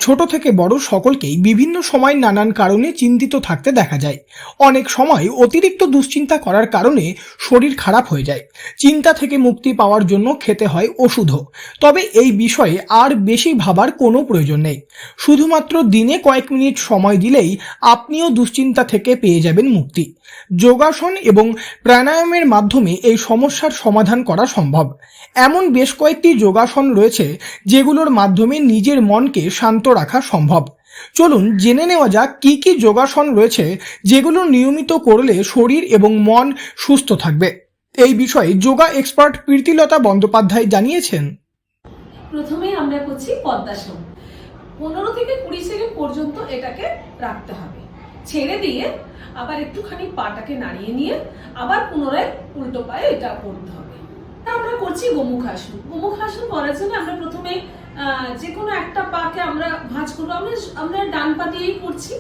ছোট থেকে বড় সকলকেই বিভিন্ন সময় নানান কারণে চিন্তিত থাকতে দেখা যায়। অনেক সময় অতিরিক্ত দুশ্চিন্তা করার কারণে শরীর খারাপ হয়ে যায়। চিন্তা থেকে মুক্তি পাওয়ার জন্য খেতে হয় ওষুধও। তবে এই বিষয়ে আর বেশি ভাবার কোনো প্রয়োজন নেই। শুধুমাত্র দিনে কয়েক মিনিট সময় দিলেই আপনিও দুশ্চিন্তা থেকে পেয়ে যাবেন মুক্তি। যোগাসন এবং প্রাণায়ামের মাধ্যমে এই সমস্যার সমাধান করা সম্ভব। এমন বেশ কয়েকটি যোগাসন রয়েছে যেগুলোর মাধ্যমে নিজের মনকে শান্ত রাখা সম্ভব। চলুন জেনে নেওয়া যাক কি কি যোগাসন রয়েছে যেগুলো নিয়মিত করলে শরীর এবং মন সুস্থ থাকবে। এই বিষয়ে যোগা এক্সপার্ট প্রীতিলতা বন্দ্যোপাধ্যায় জানিয়েছেন। প্রথমেই আমরা করছি পদ্মাসন। 15 থেকে 20 সেকেন্ড পর্যন্ত এটাকে রাখতে হবে, ছেড়ে দিয়ে আবার একটুখানি পাটাকে নাড়িয়ে নিয়ে আবার পুনরায় উল্টো পায়ে এটা করতে হবে। আমরা করছি গোমুখাসন। গোমুখাসন করার জন্য আমরা প্রথমে যে কোনো একটা পাকে আমরা ভাঁজ করবো। আমরা ডান পা দিয়েই করছি,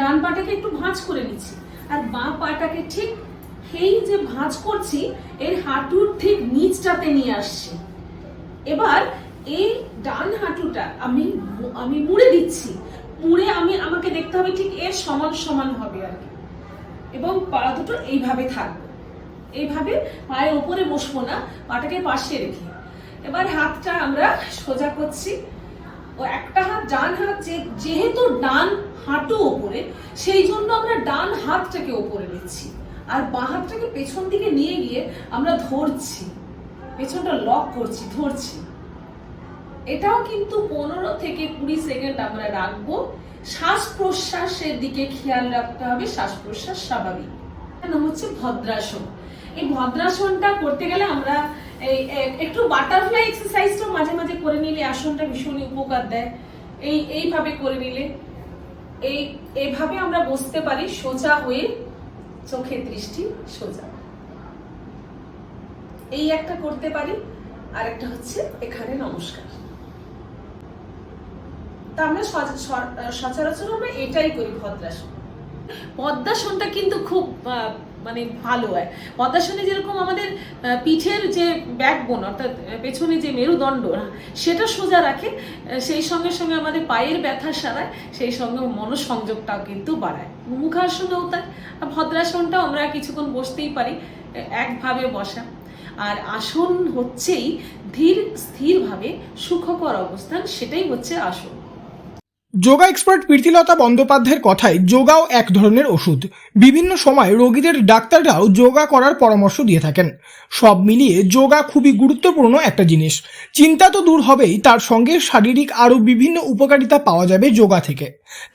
ডান পাটাকে একটু ভাঁজ করে নিচ্ছি আর বাঁ পাটাকে ঠিক এই যে ভাঁজ করছি এর হাঁটুর ঠিক নিচটাতে নিয়ে আসছি। এবার এই ডান হাঁটুটা আমি মুড়ে দিচ্ছি, মুড়ে আমাকে দেখতে হবে ঠিক এর সমান সমান হবে আর কি, এবং পা দুটো এইভাবে থাকবে। এইভাবে পায়ের উপরে বসবো না, পাটাকে পাশে রেখে এবার হাতটা আমরা সোজা করছি। ও একটা হাত ডান হাত, যেহেতু ডান হাঁটু ওপরে সেই জন্য আমরা ডান হাতটাকে ওপরে নিচ্ছি আর বাঁ হাতটাকে পেছন দিকে নিয়ে গিয়ে আমরা ধরছি, পেছনটা লক করছি, ধরছি। এটাও কিন্তু 15 থেকে 20 সেকেন্ড আমরা রাখবো। শ্বাস প্রশ্বাসের দিকে খেয়াল রাখতে হবে, শ্বাস প্রশ্বাস স্বাভাবিক। নাম হচ্ছে ভদ্রাসন। এই ভদ্রাসনটা করতে গেলে আমরা একটু বাটারফ্লাই এক্সারসাইজটা মাঝে মাঝে করে নিলে আসনটা ভীষণই উপকার দেয়। এইভাবে করে নিলে এইভাবে আমরা বসতে পারি সোজা হয়ে, চোখের দৃষ্টি সোজা। এই একটা করতে পারি, আর একটা হচ্ছে এখানে নমস্কার। তা আমরা সচরাচর আমরা এটাই করি ভদ্রাসন। পদ্মাসনটা কিন্তু খুব ভালো হয়। পদ্মাসনে যেরকম আমাদের পিঠের যে ব্যাকবোন অর্থাৎ পেছনে যে মেরুদণ্ড সেটা সোজা রাখে, সেই সঙ্গে সঙ্গে আমাদের পায়ের ব্যথা সারায়, সেই সঙ্গে মনোসংযোগটাও কিন্তু বাড়ায়। মুখাসনও তাই, ভদ্রাসনটাও আমরা কিছুক্ষণ বসতেই পারি, একভাবে বসা। আর আসন হচ্ছেই ধীর স্থিরভাবে সুখকর অবস্থান, সেটাই হচ্ছে আসন। যোগা এক্সপার্ট প্রীতিলতা বন্দ্যোপাধ্যায়ের কথায় যোগাও এক ধরনের ওষুধ। বিভিন্ন সময় রোগীদের ডাক্তাররাও যোগা করার পরামর্শ দিয়ে থাকেন। সব মিলিয়ে যোগা খুবই গুরুত্বপূর্ণ একটা জিনিস। চিন্তা তো দূর হবেই, তার সঙ্গে শারীরিক আরও বিভিন্ন উপকারিতা পাওয়া যাবে যোগা থেকে।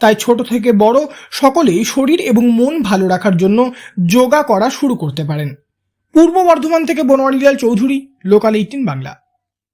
তাই ছোট থেকে বড় সকলেই শরীর এবং মন ভালো রাখার জন্য যোগা করা শুরু করতে পারেন। পূর্ব বর্ধমান থেকে বনোয়ারিলাল চৌধুরী, লোকাল 18 বাংলা।